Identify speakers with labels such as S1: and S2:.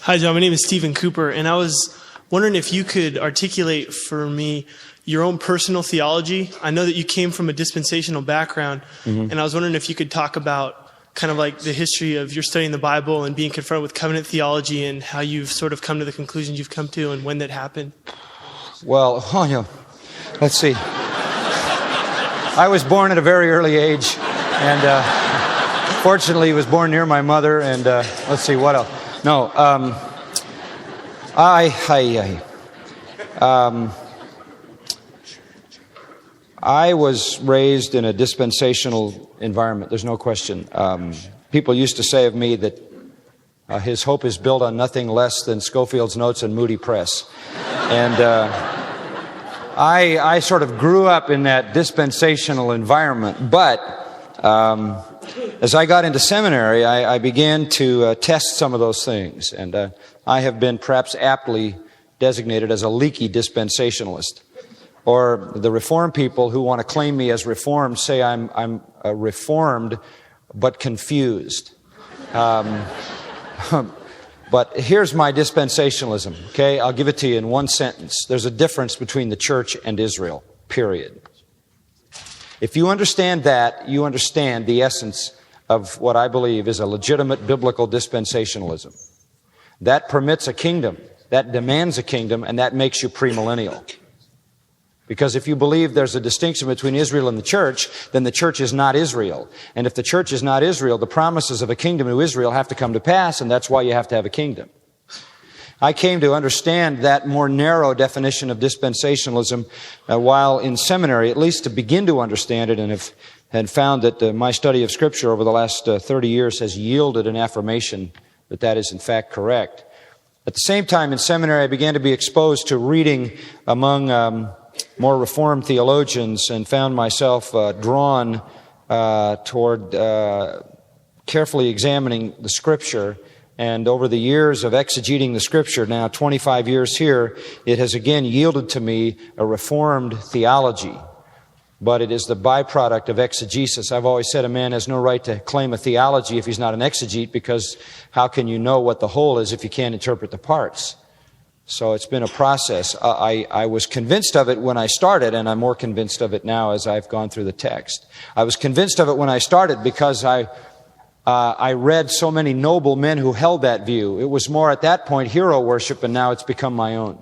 S1: Hi, John. My name is Stephen Cooper, and I was wondering if you could articulate for me your own personal theology. I know that you came from a dispensational background, and I was wondering if you could talk about kind of like the history of your studying the Bible and being confronted with covenant theology and how you've sort of come to the conclusions you've come to and when that happened.
S2: Well, let's see. I was born at a very early age, and fortunately was born near my mother, and let's see, what else? No, I was raised in a dispensational environment. There's no question. People used to say of me that his hope is built on nothing less than Scofield's notes and Moody Press. And I sort of grew up in that dispensational environment. But as I got into seminary, I began to test some of those things. And I have been perhaps aptly designated as a leaky dispensationalist. Or the Reformed people who want to claim me as Reformed say I'm reformed but confused. But here's my dispensationalism, okay? I'll give it to you in one sentence. There's a difference between the church and Israel, period. If you understand that, you understand the essence of what I believe is a legitimate biblical dispensationalism. That permits a kingdom, that demands a kingdom, and that makes you premillennial. Because if you believe there's a distinction between Israel and the church, then the church is not Israel. And if the church is not Israel, the promises of a kingdom to Israel have to come to pass, and that's why you have to have a kingdom. I came to understand that more narrow definition of dispensationalism while in seminary, at least to begin to understand it, and found that my study of Scripture over the last 30 years has yielded an affirmation that that is in fact correct. At the same time, in seminary, I began to be exposed to reading among more Reformed theologians and found myself drawn toward carefully examining the Scripture. And over the years of exegeting the Scripture, now 25 years here, it has again yielded to me a Reformed theology. But it is the byproduct of exegesis. I've always said a man has no right to claim a theology if he's not an exegete, because how can you know what the whole is if you can't interpret the parts? So it's been a process. I was convinced of it when I started, and I'm more convinced of it now as I've gone through the text. I was convinced of it when I started because I read so many noble men who held that view. It was more at that point hero worship, and now it's become my own.